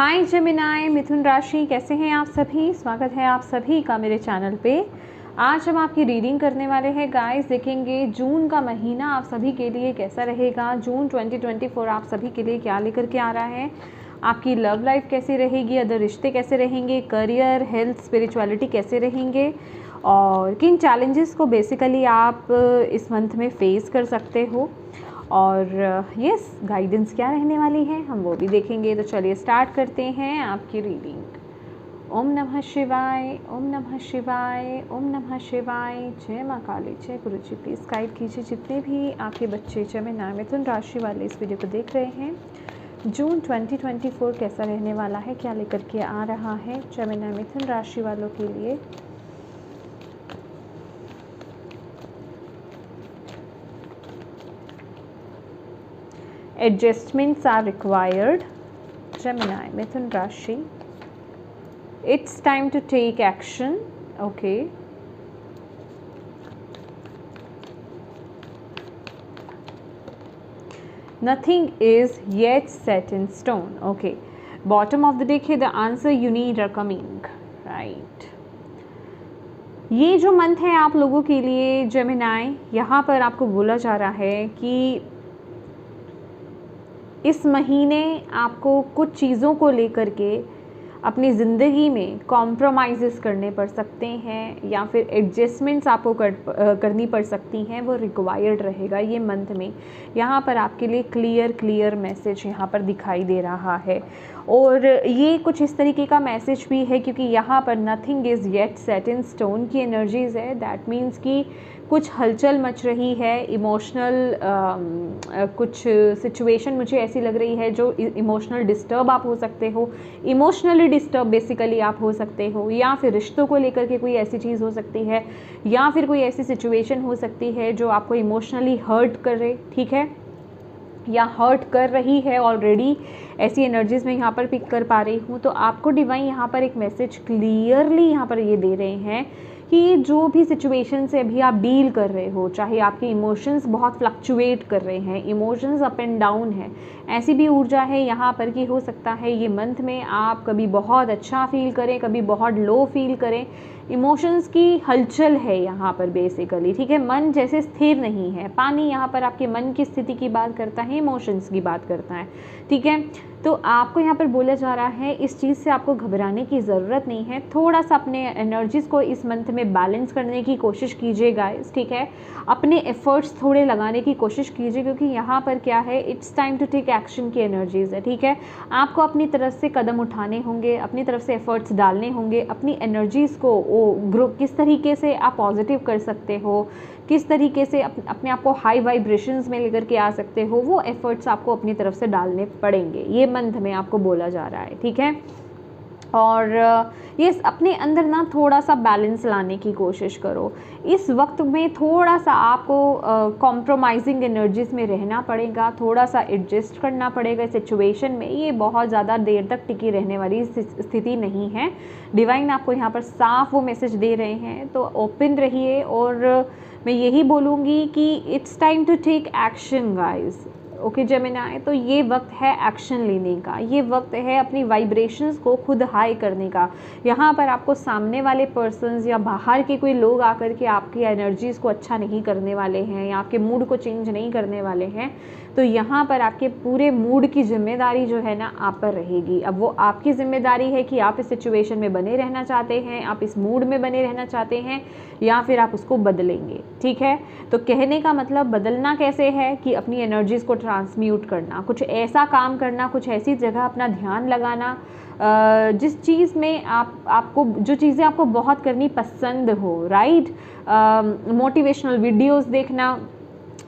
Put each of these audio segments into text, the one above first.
हाय Gemini, मिथुन राशि, कैसे हैं आप सभी। स्वागत है आप सभी का मेरे चैनल पे। आज हम आपकी रीडिंग करने वाले हैं गाइस। देखेंगे जून का महीना आप सभी के लिए कैसा रहेगा। जून 2024 आप सभी के लिए क्या लेकर के आ रहा है। आपकी लव लाइफ कैसी रहेगी, अदर रिश्ते कैसे रहेंगे, करियर, हेल्थ, स्पिरिचुअलिटी कैसे रहेंगे और किन चैलेंजेस को बेसिकली आप इस मंथ में फेस कर सकते हो और यस गाइडेंस क्या रहने वाली है हम वो भी देखेंगे। तो चलिए स्टार्ट करते हैं आपकी रीडिंग। ओम नमः शिवाय, ओम नमः शिवाय, ओम नमः शिवाय। जय माँ काली, जय गुरु जी। प्लीज़ गाइड कीजिए जितने भी आपके बच्चे जेमिनी मिथुन राशि वाले इस वीडियो को देख रहे हैं। जून 2024 कैसा रहने वाला है, क्या लेकर के आ रहा है जेमिनी मिथुन राशि वालों के लिए। Adjustments are required. Gemini, Mithun Rashi. It's time to take action. Okay. Nothing is yet set in stone. Okay. Bottom of the deck है the answer you need are coming. Right. ये जो month है आप लोगों के लिए Gemini, यहाँ पर आपको बोला जा रहा है कि इस महीने आपको कुछ चीज़ों को लेकर के अपनी ज़िंदगी में कॉम्प्रोमाइज़ करने पड़ सकते हैं या फिर एडजस्टमेंट्स आपको करनी पड़ सकती हैं, वो रिक्वायर्ड रहेगा ये मंथ में। यहाँ पर आपके लिए क्लियर मैसेज यहाँ पर दिखाई दे रहा है और ये कुछ इस तरीके का मैसेज भी है क्योंकि यहाँ पर nothing is yet set in stone की एनर्जीज़ है। दैट मीन्स कि कुछ हलचल मच रही है, इमोशनल कुछ सिचुएशन मुझे ऐसी लग रही है जो इमोशनल डिस्टर्ब आप हो सकते हो, इमोशनली डिस्टर्ब बेसिकली आप हो सकते हो, या फिर रिश्तों को लेकर के कोई ऐसी चीज़ हो सकती है या फिर कोई ऐसी सिचुएशन हो सकती है जो आपको इमोशनली हर्ट करे, ठीक है, या हर्ट कर रही है ऑलरेडी। ऐसी एनर्जीज़ में यहाँ पर पिक कर पा रही हूँ। तो आपको डिवाइन यहाँ पर एक मैसेज क्लियरली यहाँ पर ये दे रहे हैं कि जो भी सिचुएशन से अभी आप डील कर रहे हो, चाहे आपके इमोशंस बहुत फ्लक्चुएट कर रहे हैं, इमोशंस अप एंड डाउन है, ऐसी भी ऊर्जा है यहाँ पर कि हो सकता है ये मंथ में आप कभी बहुत अच्छा फील करें, कभी बहुत लो फील करें। इमोशंस की हलचल है यहाँ पर बेसिकली, ठीक है। मन जैसे स्थिर नहीं है। पानी यहाँ पर आपके मन की स्थिति की बात करता है, इमोशंस की बात करता है, ठीक है। तो आपको यहाँ पर बोला जा रहा है इस चीज़ से आपको घबराने की ज़रूरत नहीं है। थोड़ा सा अपने एनर्जीज़ को इस मंथ में बैलेंस करने की कोशिश कीजिए गाइस, ठीक है। अपने एफर्ट्स थोड़े लगाने की कोशिश कीजिए क्योंकि यहाँ पर क्या है, it's time to take action की एनर्जीज़ है, ठीक है। आपको अपनी तरफ से कदम उठाने होंगे, अपनी तरफ से एफर्ट्स डालने होंगे। अपनी एनर्जीज़ को किस तरीके से आप पॉजिटिव कर सकते हो, किस तरीके से अपने आप को हाई वाइब्रेशंस में लेकर के आ सकते हो, वो एफर्ट्स आपको अपनी तरफ से डालने पड़ेंगे ये मंथ में, आपको बोला जा रहा है, ठीक है। और ये अपने अंदर ना थोड़ा सा बैलेंस लाने की कोशिश करो। इस वक्त में थोड़ा सा आपको कॉम्प्रोमाइजिंग एनर्जीज़ में रहना पड़ेगा, थोड़ा सा एडजस्ट करना पड़ेगा सिचुएशन में। ये बहुत ज़्यादा देर तक टिकी रहने वाली स्थिति नहीं है। डिवाइन आपको यहाँ पर साफ वो मैसेज दे रहे हैं, तो ओपन रहिए। और मैं यही बोलूँगी कि it's time to take action guys, okay Gemini. तो ये वक्त है एक्शन लेने का, ये वक्त है अपनी वाइब्रेशंस को खुद हाई करने का। यहाँ पर आपको सामने वाले पर्सन्स या बाहर के कोई लोग आकर के आपकी एनर्जीज़ को अच्छा नहीं करने वाले हैं या आपके मूड को चेंज नहीं करने वाले हैं। तो यहाँ पर आपके पूरे मूड की जिम्मेदारी जो है ना आप पर रहेगी। अब वो आपकी जिम्मेदारी है कि आप इस सिचुएशन में बने रहना चाहते हैं, आप इस मूड में बने रहना चाहते हैं या फिर आप उसको बदलेंगे, ठीक है। तो कहने का मतलब बदलना कैसे है कि अपनी एनर्जीज़ को ट्रांसम्यूट करना, कुछ ऐसा काम करना, कुछ ऐसी जगह अपना ध्यान लगाना जिस चीज़ में आपको जो चीज़ें आपको बहुत करनी पसंद हो, राइट। मोटिवेशनल वीडियोस देखना,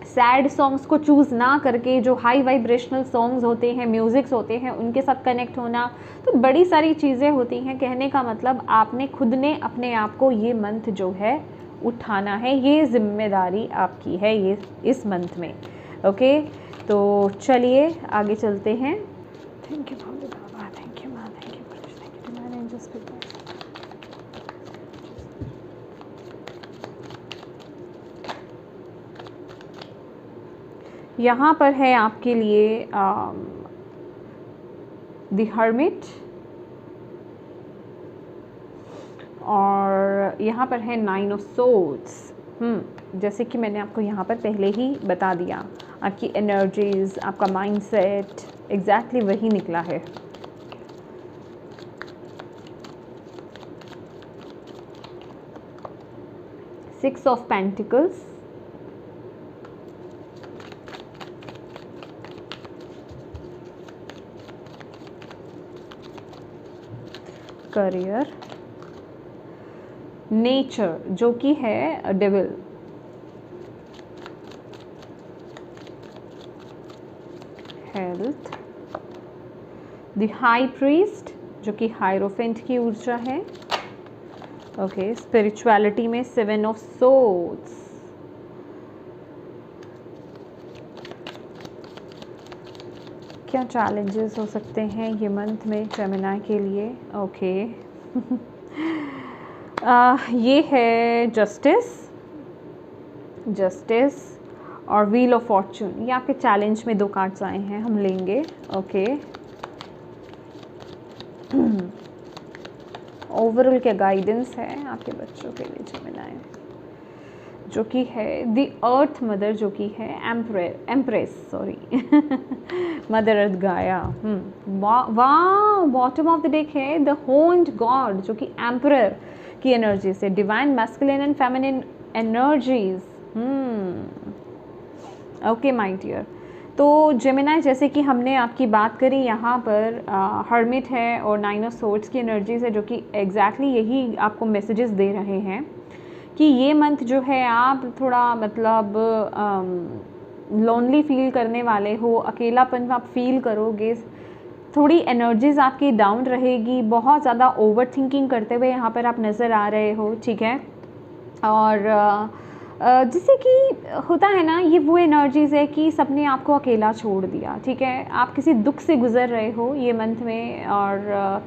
सैड सॉन्ग्स को चूज़ ना करके जो हाई वाइब्रेशनल सॉन्ग्स होते हैं, म्यूज़िक्स होते हैं, उनके साथ कनेक्ट होना। तो बड़ी सारी चीज़ें होती हैं। कहने का मतलब आपने खुद ने अपने आप को ये मंथ जो है उठाना है, ये जिम्मेदारी आपकी है ये इस मंथ में, ओके। तो चलिए आगे चलते हैं। थैंक यू बाबा, थैंक यू माँ, thank you, thank you divine angels. यहाँ पर है आपके लिए द हर्मिट, और यहाँ पर है 9 ऑफ सोर्ड्स। जैसे कि मैंने आपको यहाँ पर पहले ही बता दिया, आपकी एनर्जीज, आपका माइंडसेट एग्जैक्टली वही निकला है। Six of pentacles, career, nature जो कि है devil, health, the high priest जो कि हायरोफेंट की ऊर्जा है। ओके, स्पिरिचुअलिटी में 7 ऑफ सोर्ड्स, क्या चैलेंजेस हो सकते हैं ये मंथ में जेमिनी के लिए? ओके ये है जस्टिस और व्हील ऑफ फॉर्चून। ये आपके चैलेंज में 2 कार्ड्स आए हैं, हम लेंगे। ओके, ओवरऑल क्या गाइडेंस है आपके बच्चों के लिए जेमिनी, जो कि है द अर्थ मदर, जो कि है एम्प्रेस मदर अर्थ गाया। वाह, बॉटम ऑफ द डेक है द होन्ड गॉड, जो कि एम्परर की एनर्जी से, divine masculine and feminine energies. Okay my dear, तो जेमिनी जैसे कि हमने आपकी बात करी, यहाँ पर हर्मिट है और 9 ऑफ सोर्ड्स की एनर्जीज है, जो कि एग्जैक्टली यही आपको मैसेजेस दे रहे हैं कि ये मंथ जो है आप थोड़ा मतलब लोनली फील करने वाले हो, अकेलापन आप फील करोगे, थोड़ी एनर्जीज आपकी डाउन रहेगी, बहुत ज़्यादा ओवर थिंकिंग करते हुए यहाँ पर आप नज़र आ रहे हो, ठीक है। और जिससे कि होता है ना, ये वो एनर्जीज़ है कि सबने आपको अकेला छोड़ दिया, ठीक है, आप किसी दुख से गुज़र रहे हो ये मंथ में, और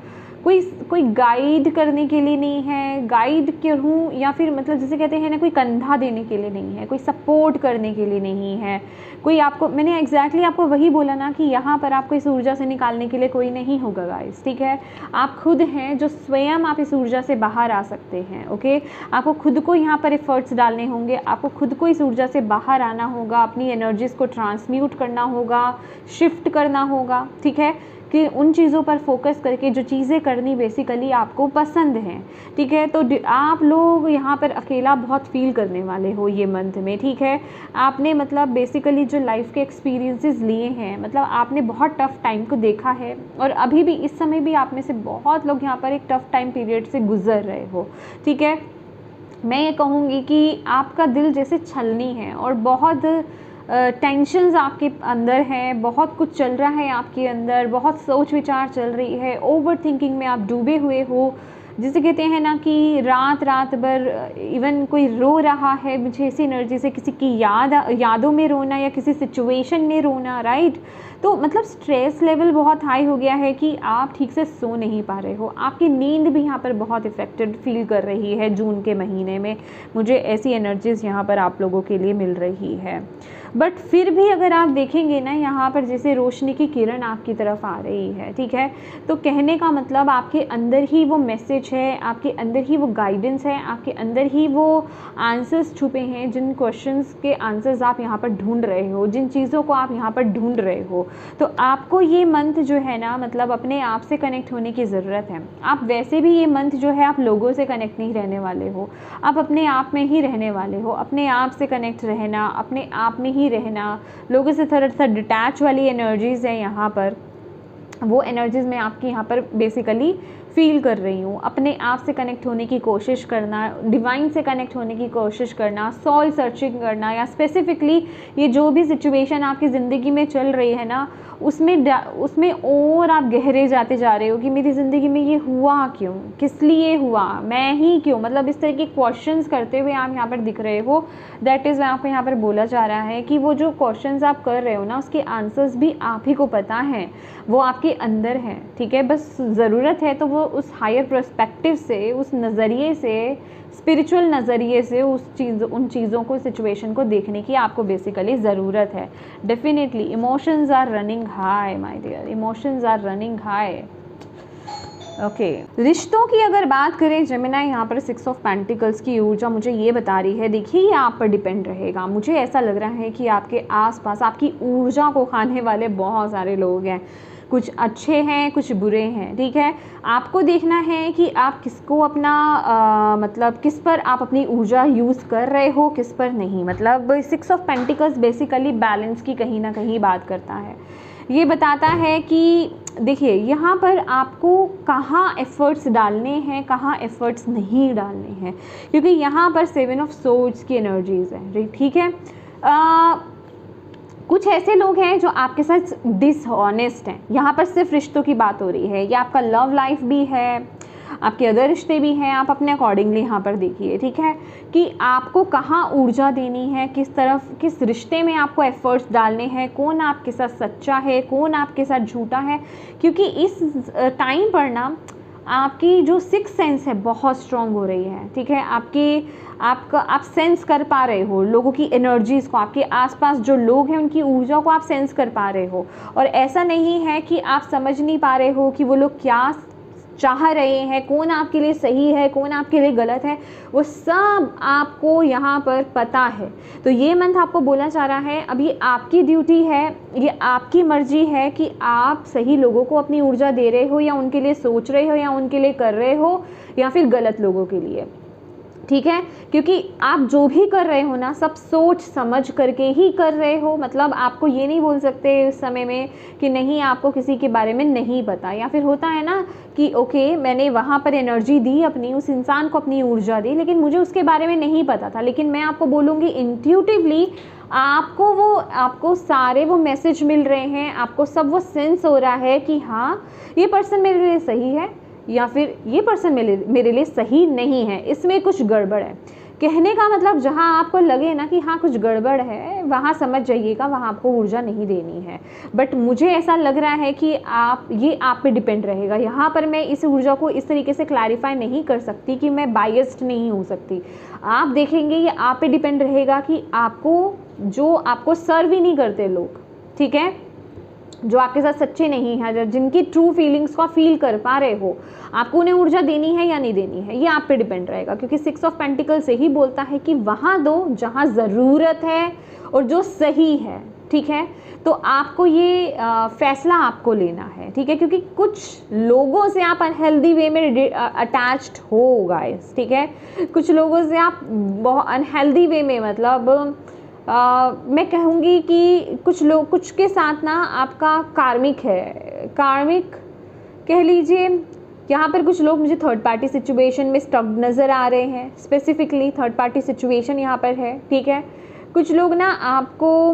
कोई गाइड करने के लिए नहीं है, गाइड करूँ या फिर मतलब जिसे कहते हैं ना, कोई कंधा देने के लिए नहीं है, कोई सपोर्ट करने के लिए नहीं है, कोई आपको, मैंने एग्जैक्टली आपको वही बोला ना कि यहाँ पर आपको इस ऊर्जा से निकालने के लिए कोई नहीं होगा गाइस, ठीक है। आप खुद हैं जो स्वयं आप इस ऊर्जा से बाहर आ सकते हैं। ओके, आपको खुद को यहाँ पर एफर्ट्स डालने होंगे, आपको खुद को इस ऊर्जा से बाहर आना होगा, अपनी एनर्जीज़ को ट्रांसम्यूट करना होगा, शिफ्ट करना होगा, ठीक है, कि उन चीज़ों पर फोकस करके जो चीज़ें करनी बेसिकली आपको पसंद हैं, ठीक है। तो आप लोग यहाँ पर अकेला बहुत फील करने वाले हो ये मंथ में, ठीक है। आपने मतलब बेसिकली जो लाइफ के एक्सपीरियंसेस लिए हैं, मतलब आपने बहुत टफ़ टाइम को देखा है, और अभी भी इस समय भी आप में से बहुत लोग यहाँ पर एक टफ़ टाइम पीरियड से गुजर रहे हो, ठीक है। मैं ये कहूँगी कि आपका दिल जैसे छलनी है और बहुत टेंशन्स आपके अंदर हैं, बहुत कुछ चल रहा है आपके अंदर, बहुत सोच विचार चल रही है, ओवर थिंकिंग में आप डूबे हुए हो, जिसे कहते हैं ना कि रात भर इवन कोई रो रहा है, मुझे इसी एनर्जी से किसी की यादों में रोना या किसी सिचुएशन में रोना, राइट। तो मतलब स्ट्रेस लेवल बहुत हाई हो गया है कि आप ठीक से सो नहीं पा रहे हो, आपकी नींद भी यहाँ पर बहुत इफेक्टेड फील कर रही है जून के महीने में, मुझे ऐसी एनर्जीज़ यहाँ पर आप लोगों के लिए मिल रही है। बट फिर भी अगर आप देखेंगे ना, यहाँ पर जैसे रोशनी की किरण आपकी तरफ आ रही है, ठीक है, तो कहने का मतलब आपके अंदर ही वो मैसेज है, आपके अंदर ही वो गाइडेंस है, आपके अंदर ही वो आंसर्स छुपे हैं, जिन क्वेश्चंस के आंसर्स आप यहाँ पर ढूंढ रहे हो, जिन चीज़ों को आप यहाँ पर ढूंढ रहे हो। तो आपको ये मंथ जो है ना, मतलब अपने आप से कनेक्ट होने की ज़रूरत है। आप वैसे भी ये मंथ जो है आप लोगों से कनेक्ट नहीं रहने वाले हो, आप अपने आप में ही रहने वाले हो, अपने आप से कनेक्ट रहना, अपने आप में ही रहना, लोगों से थोड़ा सा डिटैच वाली एनर्जीज़ है यहाँ पर, वो एनर्जीज़ मैं आपकी यहाँ पर बेसिकली फील कर रही हूँ। अपने आप से कनेक्ट होने की कोशिश करना, डिवाइन से कनेक्ट होने की कोशिश करना, सोल सर्चिंग करना, या स्पेसिफिकली ये जो भी सिचुएशन आपकी ज़िंदगी में चल रही है ना, उसमें और आप गहरे जाते जा रहे हो कि मेरी ज़िंदगी में ये हुआ क्यों, किस लिए हुआ, मैं ही क्यों, मतलब इस तरह के क्वेश्चंस करते हुए आप यहाँ पर दिख रहे हो। दैट इज़ आपको यहाँ पर बोला जा रहा है कि वो जो क्वेश्चंस आप कर रहे हो ना, उसके आंसर्स भी आप ही को पता हैं, वो आपके अंदर हैं, ठीक है। बस ज़रूरत है तो वो उस हायर पर्सपेक्टिव से, उस नज़रिए से, स्पिरिचुअल नज़रिए से उन चीज़ों को, सिचुएशन को देखने की आपको बेसिकली ज़रूरत है। Definitely emotions are running high my dear, emotions are running high. Okay रिश्तों की अगर बात करें जेमिनी, यहाँ पर 6 ऑफ पेंटिकल्स की ऊर्जा मुझे ये बता रही है, देखिए ये आप पर डिपेंड रहेगा। मुझे ऐसा लग रहा है कि आपके आसपास आपकी ऊर्जा को खाने वाले बहुत सारे लोग हैं, कुछ अच्छे हैं कुछ बुरे हैं, ठीक है। आपको देखना है कि आप किसको अपना मतलब किस पर आप अपनी ऊर्जा यूज़ कर रहे हो, किस पर नहीं। मतलब 6 ऑफ पेंटिकल्स बेसिकली बैलेंस की कहीं ना कहीं बात करता है। ये बताता है कि देखिए यहाँ पर आपको कहाँ एफ़र्ट्स डालने हैं, कहाँ एफ़र्ट्स नहीं डालने हैं, क्योंकि यहाँ पर 7 ऑफ सोर्ड्स की एनर्जीज़ हैं, ठीक है। कुछ ऐसे लोग हैं जो आपके साथ डिसऑनेस्ट हैं। यहाँ पर सिर्फ रिश्तों की बात हो रही है, या आपका लव लाइफ भी है, आपके अदर रिश्ते भी हैं। आप अपने अकॉर्डिंगली यहाँ पर देखिए, ठीक है, कि आपको कहाँ ऊर्जा देनी है, किस तरफ, किस रिश्ते में आपको एफर्ट्स डालने हैं, कौन आपके साथ सच्चा है, कौन आपके साथ झूठा है। क्योंकि इस टाइम पर ना आपकी जो 6 सेंस है बहुत स्ट्रॉन्ग हो रही है, ठीक है। आप सेंस कर पा रहे हो लोगों की एनर्जीज़ को, आपके आसपास जो लोग हैं उनकी ऊर्जा को आप सेंस कर पा रहे हो। और ऐसा नहीं है कि आप समझ नहीं पा रहे हो कि वो लोग क्या चाह रहे हैं, कौन आपके लिए सही है, कौन आपके लिए गलत है, वो सब आपको यहाँ पर पता है। तो ये मंथ आपको बोलना चाह रहा है, अभी आपकी ड्यूटी है, ये आपकी मर्जी है कि आप सही लोगों को अपनी ऊर्जा दे रहे हो, या उनके लिए सोच रहे हो, या उनके लिए कर रहे हो, या फिर गलत लोगों के लिए, ठीक है। क्योंकि आप जो भी कर रहे हो ना, सब सोच समझ करके ही कर रहे हो। मतलब आपको ये नहीं बोल सकते उस समय में कि नहीं आपको किसी के बारे में नहीं पता, या फिर होता है ना कि ओके मैंने वहाँ पर एनर्जी दी अपनी, उस इंसान को अपनी ऊर्जा दी, लेकिन मुझे उसके बारे में नहीं पता था। लेकिन मैं आपको बोलूँगी इंट्यूटिवली आपको सारे वो मैसेज मिल रहे हैं, आपको सब वो सेंस हो रहा है कि हाँ ये पर्सन मेरे लिए सही है, या फिर ये पर्सन मेरे लिए सही नहीं है, इसमें कुछ गड़बड़ है। कहने का मतलब जहाँ आपको लगे ना कि हाँ कुछ गड़बड़ है, वहाँ समझ जाइएगा, वहाँ आपको ऊर्जा नहीं देनी है। बट मुझे ऐसा लग रहा है कि ये आप पे डिपेंड रहेगा। यहाँ पर मैं इस ऊर्जा को इस तरीके से क्लैरिफाई नहीं कर सकती कि मैं बायस्ड नहीं हो सकती। आप देखेंगे ये आप पे डिपेंड रहेगा कि आपको सर्व ही नहीं करते लोग, ठीक है, जो आपके साथ सच्चे नहीं हैं, जिनकी ट्रू फीलिंग्स को फील कर पा रहे हो, आपको उन्हें ऊर्जा देनी है या नहीं देनी है, ये आप पे डिपेंड रहेगा। क्योंकि 6 ऑफ पेंटिकल से ही बोलता है कि वहाँ दो जहाँ ज़रूरत है और जो सही है, ठीक है। तो आपको ये फैसला आपको लेना है, ठीक है। क्योंकि कुछ लोगों से आप अनहेल्दी वे में अटैच्ड हो गाइस, ठीक है। कुछ लोगों से आप बहुत अनहेल्दी वे में, मतलब मैं कहूँगी कि कुछ के साथ ना आपका कार्मिक कह लीजिए। यहाँ पर कुछ लोग मुझे थर्ड पार्टी सिचुएशन में स्टक नज़र आ रहे हैं, स्पेसिफिकली थर्ड पार्टी सिचुएशन यहाँ पर है, ठीक है। कुछ लोग ना आपको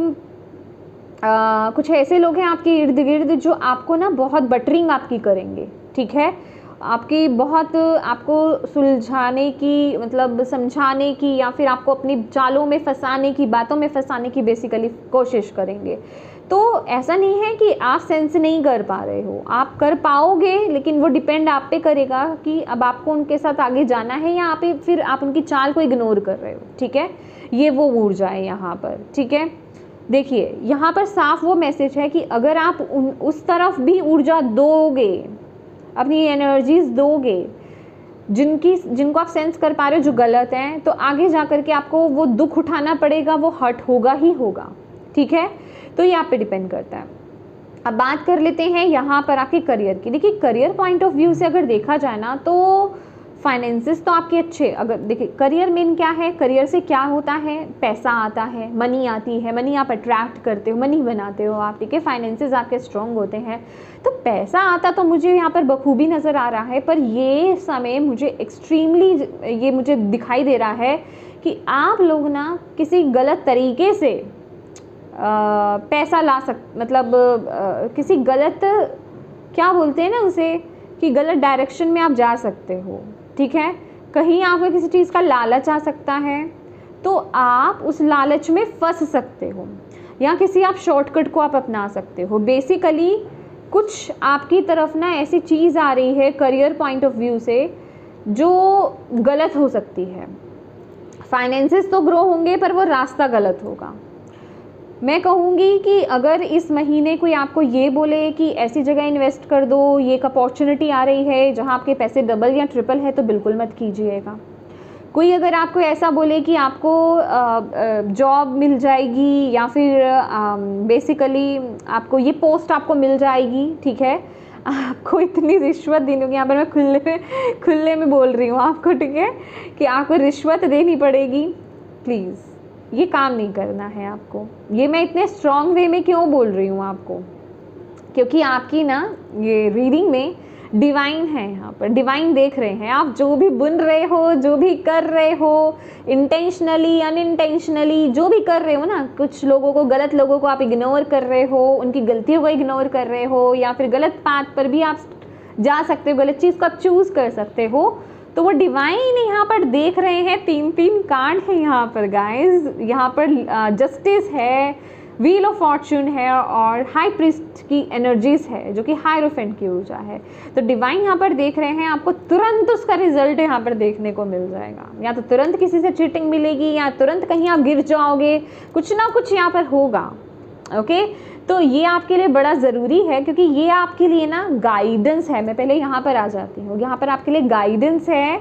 कुछ ऐसे लोग हैं आपके इर्द गिर्द जो आपको ना बहुत बटरिंग आपकी करेंगे, ठीक है। आपको सुलझाने की, मतलब समझाने की, या फिर आपको अपनी चालों में फंसाने की, बातों में फंसाने की बेसिकली कोशिश करेंगे। तो ऐसा नहीं है कि आप सेंस नहीं कर पा रहे हो, आप कर पाओगे, लेकिन वो डिपेंड आप पे करेगा कि अब आपको उनके साथ आगे जाना है या फिर आप उनकी चाल को इग्नोर कर रहे हो, ठीक है। ये वो ऊर्जा है यहाँ पर, ठीक है। देखिए यहाँ पर साफ वो मैसेज है कि अगर आप उस तरफ भी ऊर्जा दोगे, अपनी एनर्जीज दोगे, जिनको आप सेंस कर पा रहे हो जो गलत हैं, तो आगे जा कर के आपको वो दुख उठाना पड़ेगा, वो हर्ट होगा ही होगा, ठीक है। तो ये आप पे डिपेंड करता है। अब बात कर लेते हैं यहाँ पर आपके करियर की। देखिए करियर पॉइंट ऑफ व्यू से अगर देखा जाए ना, तो फाइनेंसेस तो आपके अच्छे, अगर देखिए करियर मेन क्या है, करियर से क्या होता है, पैसा आता है, मनी आती है, मनी आप अट्रैक्ट करते हो, मनी बनाते हो आप, ठीक है। फाइनेंसेस आपके स्ट्रॉन्ग होते हैं, तो पैसा आता तो मुझे यहाँ पर बखूबी नज़र आ रहा है। पर ये समय मुझे एक्सट्रीमली ये मुझे दिखाई दे रहा है कि आप लोग ना किसी गलत तरीके से पैसा मतलब किसी गलत, क्या बोलते हैं ना उसे, कि गलत डायरेक्शन में आप जा सकते हो, ठीक है। कहीं आपको किसी चीज़ का लालच आ सकता है, तो आप उस लालच में फंस सकते हो, या किसी आप शॉर्टकट को आप अपना सकते हो। बेसिकली कुछ आपकी तरफ ना ऐसी चीज़ आ रही है करियर पॉइंट ऑफ व्यू से जो गलत हो सकती है। फाइनेंसेस तो ग्रो होंगे पर वो रास्ता गलत होगा। मैं कहूँगी कि अगर इस महीने कोई आपको ये बोले कि ऐसी जगह इन्वेस्ट कर दो, ये एक अपॉर्चुनिटी आ रही है जहाँ आपके पैसे डबल या ट्रिपल है, तो बिल्कुल मत कीजिएगा। कोई अगर आपको ऐसा बोले कि आपको जॉब मिल जाएगी या फिर बेसिकली आपको ये पोस्ट आपको मिल जाएगी, ठीक है, आपको इतनी रिश्वत देनी होगी, यहाँ पर मैं खुले में बोल रही हूँ आपको, ठीक है, कि आपको रिश्वत देनी पड़ेगी, प्लीज़ ये काम नहीं करना है आपको। ये मैं इतने स्ट्रॉन्ग वे में क्यों बोल रही हूँ आपको, क्योंकि आपकी ना ये रीडिंग में डिवाइन है, यहाँ पर डिवाइन देख रहे हैं। आप जो भी बुन रहे हो, जो भी कर रहे हो, इंटेंशनली अनइंटेंशनली जो भी कर रहे हो ना, कुछ लोगों को, गलत लोगों को आप इग्नोर कर रहे हो, उनकी गलतियों को इग्नोर कर रहे हो, या फिर गलत पाथ पर भी आप जा सकते हो, गलत चीज़ को आप चूज़ कर सकते हो, तो वो डिवाइन यहाँ पर देख रहे हैं। 3 कार्ड है यहाँ पर गाइज, यहाँ पर जस्टिस है, व्हील ऑफ फॉर्चून है और हाई प्रीस्ट की एनर्जीज है जो कि हायरोफेंट की ऊर्जा है। तो डिवाइन यहाँ पर देख रहे हैं, आपको तुरंत उसका रिजल्ट यहाँ पर देखने को मिल जाएगा। या तो तुरंत किसी से चीटिंग मिलेगी, या तुरंत कहीं आप गिर जाओगे, कुछ ना कुछ यहाँ पर होगा। ओके, तो ये आपके लिए बड़ा ज़रूरी है, क्योंकि ये आपके लिए ना गाइडेंस है। मैं पहले यहाँ पर आ जाती हूँ। यहाँ पर आपके लिए गाइडेंस है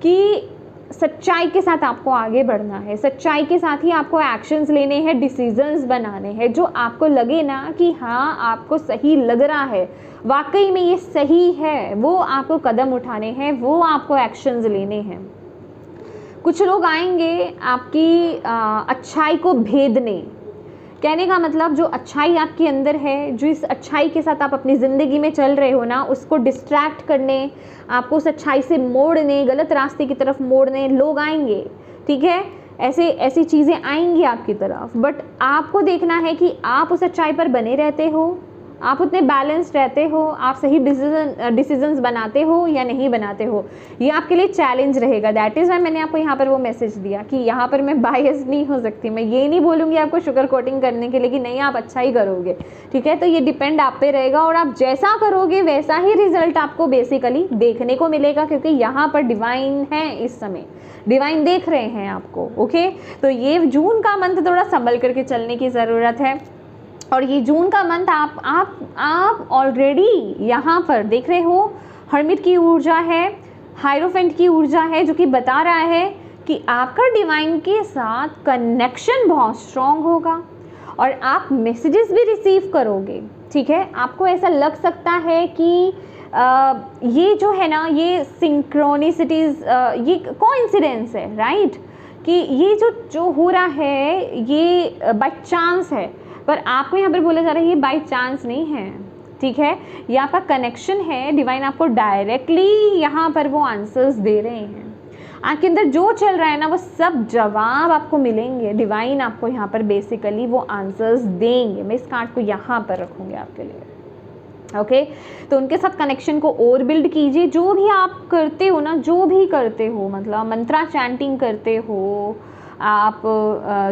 कि सच्चाई के साथ आपको आगे बढ़ना है, सच्चाई के साथ ही आपको एक्शंस लेने हैं, डिसीजंस बनाने हैं। जो आपको लगे ना कि हाँ आपको सही लग रहा है, वाकई में ये सही है, वो आपको कदम उठाने हैं, वो आपको एक्शंस लेने हैं। कुछ लोग आएंगे आपकी अच्छाई को भेदने, कहने का मतलब जो अच्छाई आपके अंदर है, जो इस अच्छाई के साथ आप अपनी ज़िंदगी में चल रहे हो ना, उसको डिस्ट्रैक्ट करने, आपको उस अच्छाई से मोड़ने, गलत रास्ते की तरफ मोड़ने लोग आएंगे, ठीक है। ऐसी चीज़ें आएंगी आपकी तरफ, बट आपको देखना है कि आप उस अच्छाई पर बने रहते हो, आप उतने बैलेंस्ड रहते हो, आप सही डिसीजंस बनाते हो या नहीं बनाते हो। ये आपके लिए चैलेंज रहेगा। दैट इज़ वाई मैंने आपको यहाँ पर वो मैसेज दिया कि यहाँ पर मैं बायस नहीं हो सकती। मैं ये नहीं बोलूँगी आपको शुगर कोटिंग करने के लिए कि नहीं आप अच्छा ही करोगे, ठीक है। तो ये डिपेंड आप पे रहेगा, और आप जैसा करोगे वैसा ही रिजल्ट आपको बेसिकली देखने को मिलेगा, क्योंकि यहाँ पर डिवाइन है, इस समय डिवाइन देख रहे हैं आपको। ओके, तो ये जून का मंथ थोड़ा संभल करके चलने की ज़रूरत है। और ये जून का मंथ आप ऑलरेडी यहाँ पर देख रहे हो, हर्मिट की ऊर्जा है, हायरोफेंट की ऊर्जा है, जो कि बता रहा है कि आपका डिवाइन के साथ कनेक्शन बहुत स्ट्रॉन्ग होगा और आप मैसेजेस भी रिसीव करोगे, ठीक है। आपको ऐसा लग सकता है कि ये जो है ना, ये सिंक्रोनिसिटीज़, ये कोइंसिडेंस है, राइट, कि ये जो हो रहा है ये बाय चांस है, पर आपको यहाँ पर बोला जा रहा है ये बाय चांस नहीं है, ठीक है। ये आपका कनेक्शन है। डिवाइन आपको डायरेक्टली यहाँ पर वो आंसर्स दे रहे हैं। आपके अंदर जो चल रहा है ना, वो सब जवाब आपको मिलेंगे। डिवाइन आपको यहाँ पर बेसिकली वो आंसर्स देंगे। मैं इस कार्ड को यहाँ पर रखूँगी आपके लिए। ओके, तो उनके साथ कनेक्शन को और बिल्ड कीजिए। जो भी आप करते हो ना, जो भी करते हो, मतलब मंत्रा चैंटिंग करते हो, आप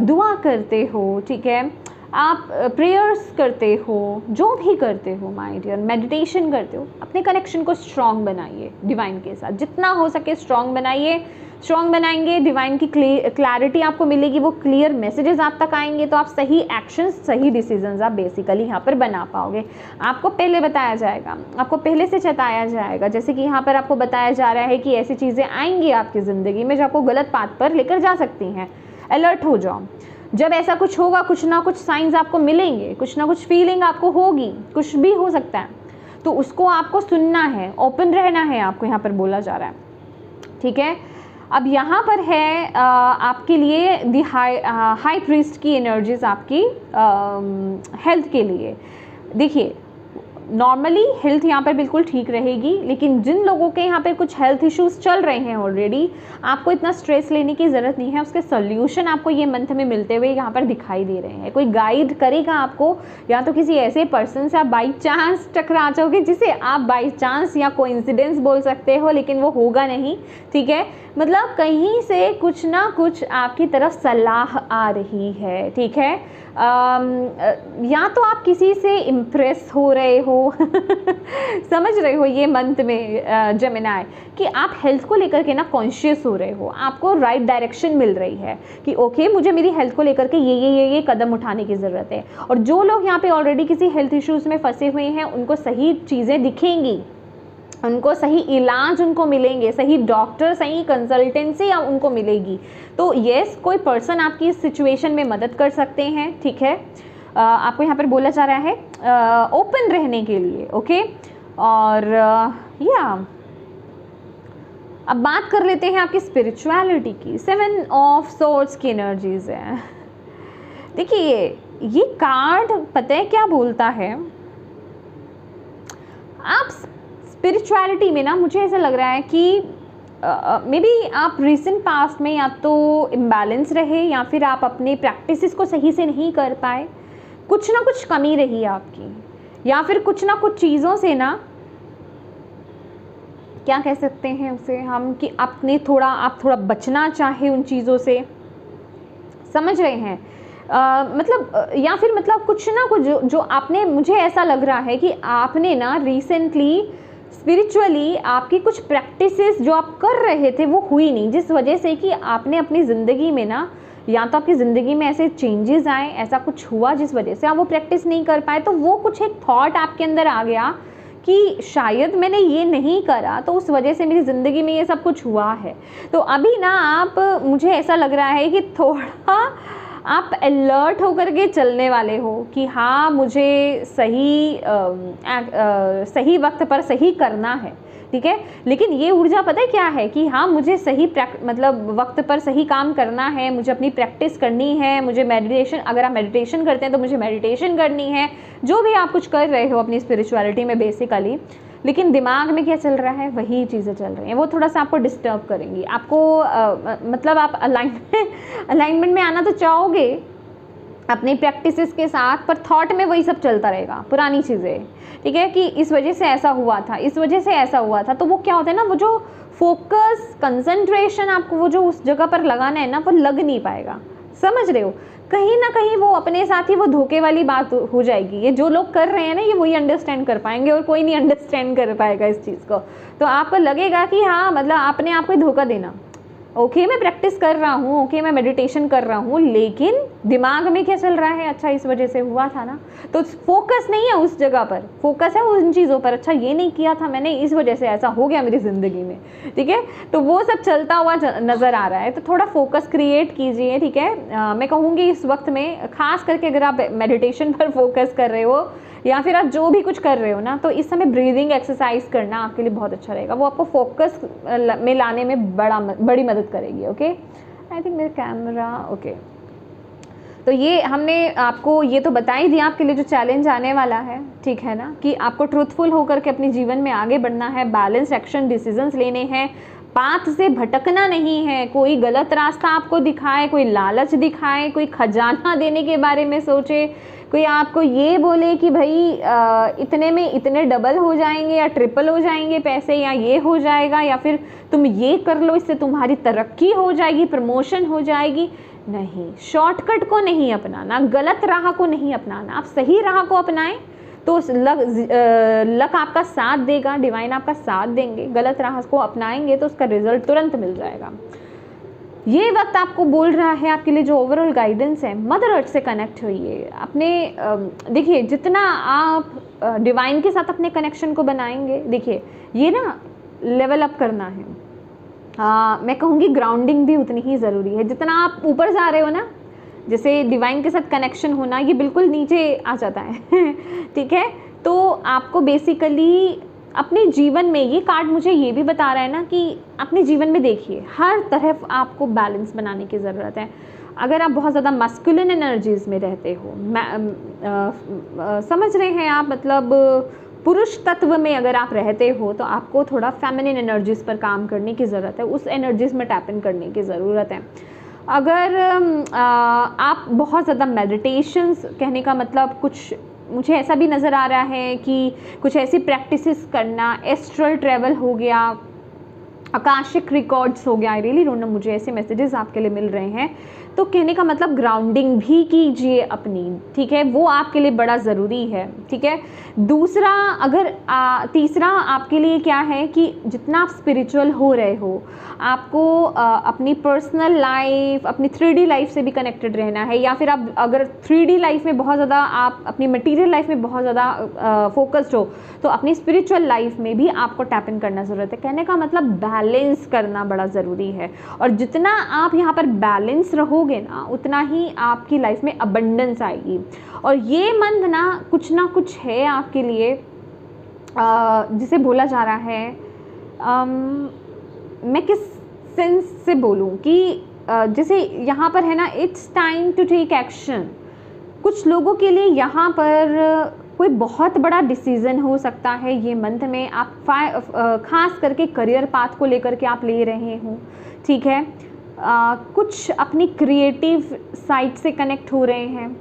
दुआ करते हो, ठीक है, आप प्रेयर्स करते हो, जो भी करते हो माय डियर, मेडिटेशन करते हो, अपने कनेक्शन को स्ट्रॉन्ग बनाइए डिवाइन के साथ। जितना हो सके स्ट्रॉन्ग बनाइए। स्ट्रॉन्ग बनाएंगे, डिवाइन की क्लैरिटी आपको मिलेगी, वो क्लियर मैसेजेस आप तक आएंगे, तो आप सही एक्शंस, सही डिसीजंस आप बेसिकली यहाँ पर बना पाओगे। आपको पहले बताया जाएगा, आपको पहले से चताया जाएगा। जैसे कि यहाँ पर आपको बताया जा रहा है कि ऐसी चीज़ें आएंगी आपकी ज़िंदगी में जो आपको गलत पाथ पर लेकर जा सकती हैं। अलर्ट हो जाओ। जब ऐसा कुछ होगा, कुछ ना कुछ साइंस आपको मिलेंगे, कुछ ना कुछ फीलिंग आपको होगी, कुछ भी हो सकता है, तो उसको आपको सुनना है, ओपन रहना है, आपको यहाँ पर बोला जा रहा है, ठीक है। अब यहाँ पर है आपके लिए दी हाई प्रीस्ट की एनर्जीज आपकी हेल्थ के लिए। देखिए, नॉर्मली हेल्थ यहाँ पर बिल्कुल ठीक रहेगी, लेकिन जिन लोगों के यहाँ पर कुछ हेल्थ इश्यूज चल रहे हैं ऑलरेडी, आपको इतना स्ट्रेस लेने की ज़रूरत नहीं है। उसके सॉल्यूशन आपको ये मंथ में मिलते हुए यहाँ पर दिखाई दे रहे हैं। कोई गाइड करेगा आपको, या तो किसी ऐसे पर्सन से आप बाई चांस टकरा जाओगे, जिसे आप बाई चांस या कोइंसिडेंस बोल सकते हो, लेकिन वो होगा नहीं, ठीक है। मतलब कहीं से कुछ ना कुछ आपकी तरफ सलाह आ रही है, ठीक है। या तो आप किसी से इम्प्रेस हो रहे हो, समझ रहे हो ये मंथ में जेमिनी, कि आप हेल्थ को लेकर के ना कॉन्शियस हो रहे हो, आपको राइट डायरेक्शन मिल रही है कि ओके मुझे मेरी हेल्थ को लेकर के ये कदम उठाने की ज़रूरत है। और जो लोग यहाँ पे ऑलरेडी किसी हेल्थ इश्यूज़ में फंसे हुए हैं उनको सही चीज़ें दिखेंगी, उनको सही इलाज उनको मिलेंगे, सही डॉक्टर, सही कंसल्टेंसी उनको मिलेगी। तो यस, कोई पर्सन आपकी इस सिचुएशन में मदद कर सकते हैं, ठीक है। आपको यहाँ पर बोला जा रहा है ओपन रहने के लिए, ओके। और या अब बात कर लेते हैं आपकी स्पिरिचुअलिटी की। 7 ऑफ सोर्ड्स की एनर्जीज है। देखिए ये कार्ड पता है क्या बोलता है, आप स्पिरिचुअलिटी में ना मुझे ऐसा लग रहा है कि मे बी आप रिसेंट पास्ट में या तो इम्बैलेंस रहे या फिर आप अपने प्रैक्टिसेस को सही से नहीं कर पाए, कुछ ना कुछ कमी रही आपकी, या फिर कुछ ना कुछ चीज़ों से ना क्या कह सकते हैं उसे हम, कि आप थोड़ा बचना चाहे उन चीज़ों से, समझ रहे हैं। या फिर मतलब कुछ ना कुछ जो आपने, मुझे ऐसा लग रहा है कि आपने ना रिसेंटली स्पिरिचुअली आपकी कुछ प्रैक्टिसेस जो आप कर रहे थे वो हुई नहीं, जिस वजह से कि आपने अपनी ज़िंदगी में ना, या तो आपकी ज़िंदगी में ऐसे चेंजेस आए, ऐसा कुछ हुआ जिस वजह से आप वो प्रैक्टिस नहीं कर पाए, तो वो कुछ एक थॉट आपके अंदर आ गया कि शायद मैंने ये नहीं करा तो उस वजह से मेरी ज़िंदगी में ये सब कुछ हुआ है। तो अभी ना आप, मुझे ऐसा लग रहा है कि थोड़ा आप अलर्ट होकर के चलने वाले हो कि हाँ मुझे सही वक्त पर सही करना है, ठीक है। लेकिन ये ऊर्जा पता है क्या है कि हाँ मुझे सही मतलब वक्त पर सही काम करना है, मुझे अपनी प्रैक्टिस करनी है, मुझे मेडिटेशन, अगर आप मेडिटेशन करते हैं तो मुझे मेडिटेशन करनी है, जो भी आप कुछ कर रहे हो अपनी स्पिरिचुअलिटी में बेसिकली। लेकिन दिमाग में क्या चल रहा है, वही चीज़ें चल रही हैं, वो थोड़ा सा आपको डिस्टर्ब करेंगी, आपको मतलब आप अलाइनमेंट में आना तो चाहोगे अपनी प्रैक्टिसेस के साथ, पर थॉट में वही सब चलता रहेगा, पुरानी चीज़ें, ठीक है, कि इस वजह से ऐसा हुआ था, इस वजह से ऐसा हुआ था। तो वो क्या होता है ना, वो जो फोकस, कंसंट्रेशन आपको वो जो उस जगह पर लगाना है ना, वो लग नहीं पाएगा, समझ रहे हो। कहीं ना कहीं वो अपने साथ ही वो धोखे वाली बात हो जाएगी। ये जो लोग कर रहे हैं ना, ये वही अंडरस्टैंड कर पाएंगे और कोई नहीं अंडरस्टैंड कर पाएगा इस चीज़ को। तो आपको लगेगा कि हाँ मतलब आपने आपको धोखा देना, ओके मैं प्रैक्टिस कर रहा हूँ, ओके मैं मेडिटेशन कर रहा हूँ, लेकिन दिमाग में क्या चल रहा है, अच्छा इस वजह से हुआ था ना। तो फोकस नहीं है उस जगह पर, फोकस है उन चीज़ों पर, अच्छा ये नहीं किया था मैंने, इस वजह से ऐसा हो गया मेरी ज़िंदगी में, ठीक है। तो वो सब चलता हुआ नज़र आ रहा है। तो थोड़ा फोकस क्रिएट कीजिए, ठीक है। मैं कहूँगी इस वक्त में खास करके अगर आप मेडिटेशन पर फोकस कर रहे हो या फिर आप जो भी कुछ कर रहे हो ना, तो इस समय ब्रीदिंग एक्सरसाइज करना आपके लिए बहुत अच्छा रहेगा, वो आपको फोकस में लाने में बड़ी मदद करेगी। ओके, आई थिंक मेरा कैमरा ओके। तो ये हमने आपको ये तो बता ही दिया आपके लिए जो चैलेंज आने वाला है, ठीक है ना, कि आपको ट्रूथफुल होकर के अपने जीवन में आगे बढ़ना है, बैलेंस एक्शन डिसीजंस लेने हैं, पाथ से भटकना नहीं है। कोई गलत रास्ता आपको दिखाए, कोई लालच दिखाए, कोई खजाना देने के बारे में सोचे, कोई आपको ये बोले कि भाई इतने में इतने डबल हो जाएंगे या ट्रिपल हो जाएंगे पैसे, या ये हो जाएगा, या फिर तुम ये कर लो इससे तुम्हारी तरक्की हो जाएगी, प्रमोशन हो जाएगी। नहीं, शॉर्टकट को नहीं अपनाना, गलत राह को नहीं अपनाना, आप सही राह को अपनाएं तो लक आपका साथ देगा, डिवाइन आपका साथ देंगे। गलत राह को अपनाएंगे तो उसका रिजल्ट तुरंत मिल जाएगा। ये वक्त आपको बोल रहा है, आपके लिए जो ओवरऑल गाइडेंस है, मदर अर्थ से कनेक्ट होइए अपने। देखिए जितना आप डिवाइन के साथ अपने कनेक्शन को बनाएंगे, देखिए ये ना लेवल अप करना है। मैं कहूँगी ग्राउंडिंग भी उतनी ही ज़रूरी है। जितना आप ऊपर जा रहे हो ना, जैसे डिवाइन के साथ कनेक्शन होना, ये बिल्कुल नीचे आ जाता है ठीक है। तो आपको बेसिकली अपने जीवन में, ये कार्ड मुझे ये भी बता रहा है ना कि अपने जीवन में देखिए हर तरफ आपको बैलेंस बनाने की ज़रूरत है। अगर आप बहुत ज़्यादा मस्कुलिन एनर्जीज़ में रहते हो, समझ रहे हैं आप, मतलब पुरुष तत्व में अगर आप रहते हो, तो आपको थोड़ा फेमिनिन एनर्जीज़ पर काम करने की ज़रूरत है, उस एनर्जीज़ में टैप इन करने की ज़रूरत है। अगर आप बहुत ज़्यादा मेडिटेशंस, कहने का मतलब कुछ मुझे ऐसा भी नज़र आ रहा है कि कुछ ऐसी प्रैक्टिसेस करना, एस्ट्रल ट्रैवल हो गया, आकाशिक रिकॉर्ड्स हो गया, आई रियली डोंट नो, मुझे ऐसे मैसेजेस आपके लिए मिल रहे हैं। तो कहने का मतलब ग्राउंडिंग भी कीजिए अपनी, ठीक है, वो आपके लिए बड़ा ज़रूरी है, ठीक है। दूसरा, अगर तीसरा आपके लिए क्या है कि जितना आप स्पिरिचुअल हो रहे हो, आपको अपनी पर्सनल लाइफ, अपनी 3D लाइफ से भी कनेक्टेड रहना है, या फिर आप अगर 3D लाइफ में बहुत ज़्यादा, आप अपनी मटीरियल लाइफ में बहुत ज़्यादा फोकस्ड हो, तो अपनी स्पिरिचुअल लाइफ में भी आपको टैप इन करना ज़रूरत है। कहने का मतलब बैलेंस करना बड़ा ज़रूरी है, और जितना आप यहाँ पर बैलेंस रहोगे ना, उतना ही आपकी लाइफ में अबंडेंस आएगी। और ये मंथ ना कुछ है आपके लिए, जिसे बोला जा रहा है, मैं किस सेंस से बोलूँ कि जैसे यहाँ पर है ना, it's time to take action. कुछ लोगों के लिए यहाँ पर कोई बहुत बड़ा डिसीज़न हो सकता है ये मंथ में, आप खास करके करियर पाथ को लेकर के आप ले रहे हो, ठीक है। कुछ अपनी क्रिएटिव साइड से कनेक्ट हो रहे हैं,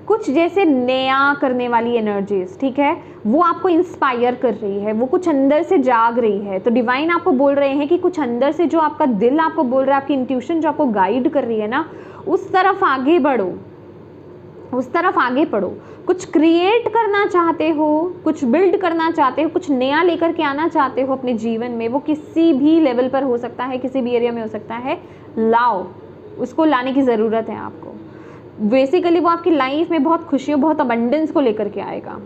कुछ जैसे नया करने वाली एनर्जीज, ठीक है, वो आपको इंस्पायर कर रही है, वो कुछ अंदर से जाग रही है। तो डिवाइन आपको बोल रहे हैं कि कुछ अंदर से जो आपका दिल आपको बोल रहा है, आपकी इंट्यूशन जो आपको गाइड कर रही है ना, उस तरफ आगे बढ़ो, उस तरफ आगे बढ़ो। कुछ क्रिएट करना चाहते हो, कुछ बिल्ड करना चाहते हो, कुछ नया लेकर के आना चाहते हो अपने जीवन में, वो किसी भी लेवल पर हो सकता है, किसी भी एरिया में हो सकता है, लाओ, उसको लाने की ज़रूरत है आपको। बेसिकली वो आपकी लाइफ में बहुत खुशियों, बहुत अबंडेंस को लेकर के आएगा,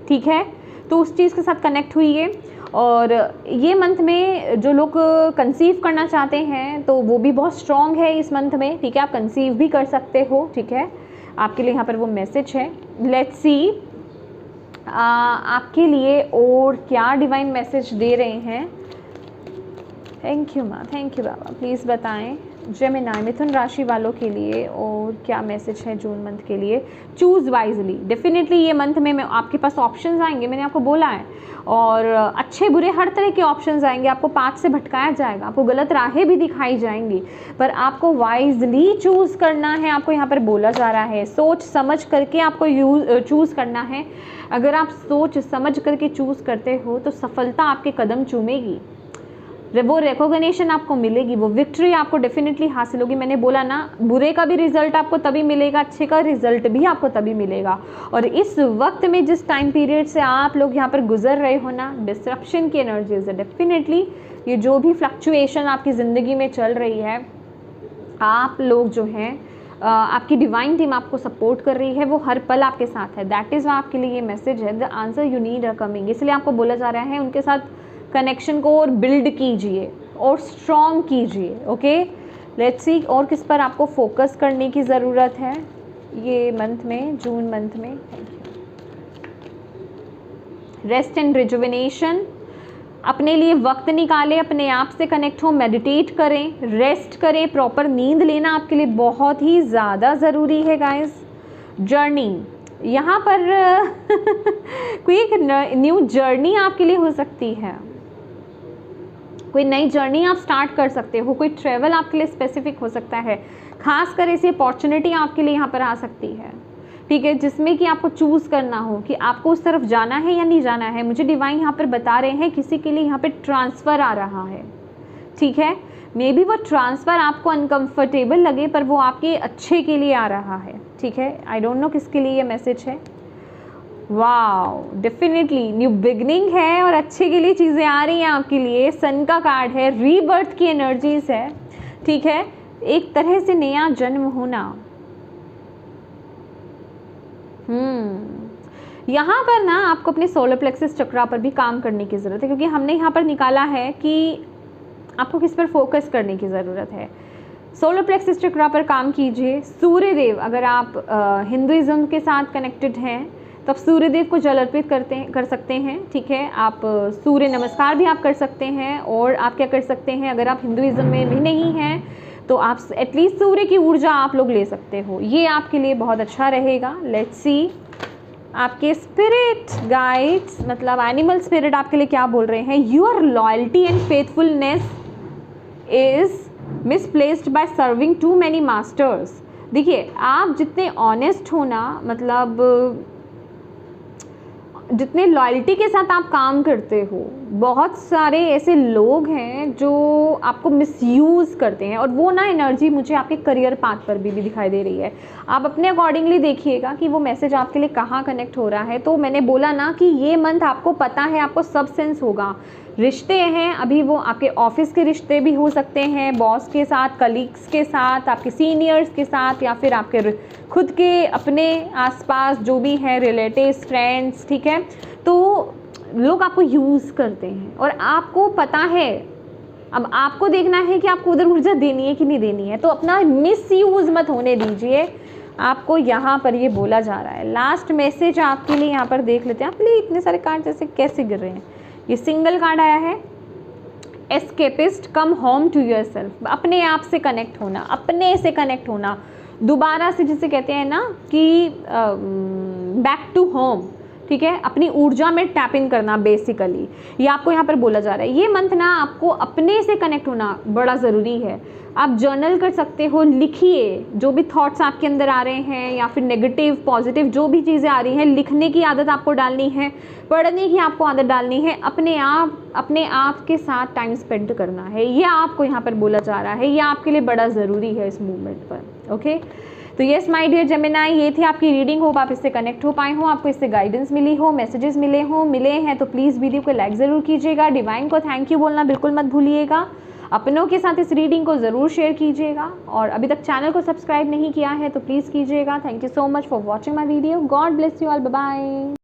ठीक है। तो उस चीज़ के साथ कनेक्ट हुई। और ये मंथ में जो लोग कंसीव करना चाहते हैं, तो वो भी बहुत स्ट्रॉन्ग है इस मंथ में, ठीक है, आप कंसीव भी कर सकते हो, ठीक है, आपके लिए यहाँ पर वो मैसेज है। लेट्स सी आपके लिए और क्या डिवाइन मैसेज दे रहे हैं। थैंक यू माँ, थैंक यू बाबा, प्लीज़ बताएं जेमिनी मिथुन राशि वालों के लिए और क्या मैसेज है जून मंथ के लिए। चूज़ वाइजली, डेफिनेटली ये मंथ में मैं आपके पास ऑप्शंस आएंगे, मैंने आपको बोला है, और अच्छे बुरे हर तरह के ऑप्शंस आएंगे, आपको पाथ से भटकाया जाएगा, आपको गलत राहें भी दिखाई जाएंगी, पर आपको वाइजली चूज़ करना है, आपको यहाँ पर बोला जा रहा है। सोच समझ करके आपको चूज़ करना है। अगर आप सोच समझ करके चूज़ करते हो तो सफलता आपके कदम चूमेगी, वो रिकॉग्निशन आपको मिलेगी, वो विक्ट्री आपको डेफिनेटली हासिल होगी। मैंने बोला ना, बुरे का भी रिजल्ट आपको तभी मिलेगा, अच्छे का रिजल्ट भी आपको तभी मिलेगा। और इस वक्त में जिस टाइम पीरियड से आप लोग यहाँ पर गुजर रहे हो ना, डिस्ट्रप्शन की एनर्जीज है, डेफिनेटली ये जो भी फ्लक्चुएशन आपकी ज़िंदगी में चल रही है, आप लोग जो हैं, आपकी डिवाइन टीम आपको सपोर्ट कर रही है, वो हर पल आपके साथ है। दैट इज़ आपके लिए ये मैसेज है, the answer you need are coming. इसलिए आपको बोला जा रहा है उनके साथ कनेक्शन को और बिल्ड कीजिए और स्ट्रॉन्ग कीजिए। ओके, लेट्स सी और किस पर आपको फोकस करने की ज़रूरत है ये मंथ में, जून मंथ में। रेस्ट एंड रिजुविनेशन, अपने लिए वक्त निकालें, अपने आप से कनेक्ट हो, मेडिटेट करें, रेस्ट करें, प्रॉपर नींद लेना आपके लिए बहुत ही ज़्यादा ज़रूरी है गाइस। जर्नी, यहाँ पर कोई एक न्यू जर्नी आपके लिए हो सकती है, कोई नई जर्नी आप स्टार्ट कर सकते हो, कोई ट्रैवल आपके लिए स्पेसिफिक हो सकता है, खास कर ऐसी अपॉर्चुनिटी आपके लिए यहाँ पर आ सकती है, ठीक है, जिसमें कि आपको चूज़ करना हो कि आपको उस तरफ जाना है या नहीं जाना है। मुझे डिवाइन यहाँ पर बता रहे हैं किसी के लिए यहाँ पे ट्रांसफ़र आ रहा है, ठीक है, मे बी वो ट्रांसफ़र आपको अनकम्फर्टेबल लगे, पर वो आपके अच्छे के लिए आ रहा है, ठीक है। आई डोंट नो किसके लिए ये मैसेज है। वाओ, डेफिनेटली न्यू बिगनिंग है और अच्छे के लिए चीज़ें आ रही हैं आपके लिए। सन का कार्ड है, रीबर्थ की एनर्जीज है, ठीक है, एक तरह से नया जन्म होना। यहाँ पर ना आपको अपने सोलर प्लेक्सस चक्रा पर भी काम करने की ज़रूरत है, क्योंकि हमने यहाँ पर निकाला है कि आपको किस पर फोकस करने की ज़रूरत है। सोलर प्लेक्सस चक्रा पर काम कीजिए। सूर्यदेव, अगर आप हिंदुइज्म के साथ कनेक्टेड हैं तो आप सूर्यदेव को जल अर्पित कर सकते हैं, ठीक है। आप सूर्य नमस्कार भी आप कर सकते हैं, और आप क्या कर सकते हैं, अगर आप हिंदुइज्म में भी नहीं हैं तो आप एटलीस्ट सूर्य की ऊर्जा आप लोग ले सकते हो, ये आपके लिए बहुत अच्छा रहेगा। लेट्स सी आपके स्पिरिट गाइड्स, मतलब एनिमल स्पिरिट आपके लिए क्या बोल रहे हैं। Your loyalty and faithfulness is misplaced by serving too many masters. देखिए, आप जितने ऑनेस्ट हो ना, मतलब जितने लॉयल्टी के साथ आप काम करते हो, बहुत सारे ऐसे लोग हैं जो आपको मिसयूज़ करते हैं, और वो ना एनर्जी मुझे आपके करियर पाथ पर भी दिखाई दे रही है। आप अपने अकॉर्डिंगली देखिएगा कि वो मैसेज आपके लिए कहाँ कनेक्ट हो रहा है। तो मैंने बोला ना कि ये मंथ आपको पता है, आपको सब सेंस होगा। रिश्ते हैं अभी, वो आपके ऑफिस के रिश्ते भी हो सकते हैं, बॉस के साथ, कलीग्स के साथ, आपके सीनियर्स के साथ, या फिर आपके खुद के अपने आसपास जो भी है, रिलेटिव्स, फ्रेंड्स, ठीक है। तो लोग आपको यूज़ करते हैं और आपको पता है। अब आपको देखना है कि आपको उधर ऊर्जा देनी है कि नहीं देनी है, तो अपना मिस यूज़ मत होने दीजिए। आपको यहाँ पर ये बोला जा रहा है। लास्ट मैसेज आपके लिए यहाँ पर देख लेते हैं। आपके लिए इतने सारे कार्ड जैसे कैसे गिर रहे हैं। ये सिंगल कार्ड आया है, escapist, come home to yourself. अपने आप से कनेक्ट होना, अपने से कनेक्ट होना, दोबारा से जिसे कहते हैं ना कि बैक टू होम, ठीक है, अपनी ऊर्जा में टैप इन करना बेसिकली, ये आपको यहाँ पर बोला जा रहा है। ये मंथ ना आपको अपने से कनेक्ट होना बड़ा ज़रूरी है। आप जर्नल कर सकते हो, लिखिए जो भी थॉट्स आपके अंदर आ रहे हैं, या फिर नेगेटिव पॉजिटिव जो भी चीज़ें आ रही हैं, लिखने की आदत आपको डालनी है, पढ़ने की आपको आदत डालनी है, अपने आप के साथ टाइम स्पेंड करना है। ये आपको यहाँ पर बोला जा रहा है, ये आपके लिए बड़ा ज़रूरी है इस मूवमेंट पर। ओके, तो येस माय डियर जेमिनाई, ये थी आपकी रीडिंग। होप आप इससे कनेक्ट हो पाए हो, आपको इससे गाइडेंस मिली हो, मैसेजेस मिले हैं तो प्लीज़ वीडियो को लाइक ज़रूर कीजिएगा। डिवाइन को थैंक यू बोलना बिल्कुल मत भूलिएगा। अपनों के साथ इस रीडिंग को ज़रूर शेयर कीजिएगा, और अभी तक चैनल को सब्सक्राइब नहीं किया है तो प्लीज़ कीजिएगा। Thank you so much for watching my video. God bless you all, bye bye.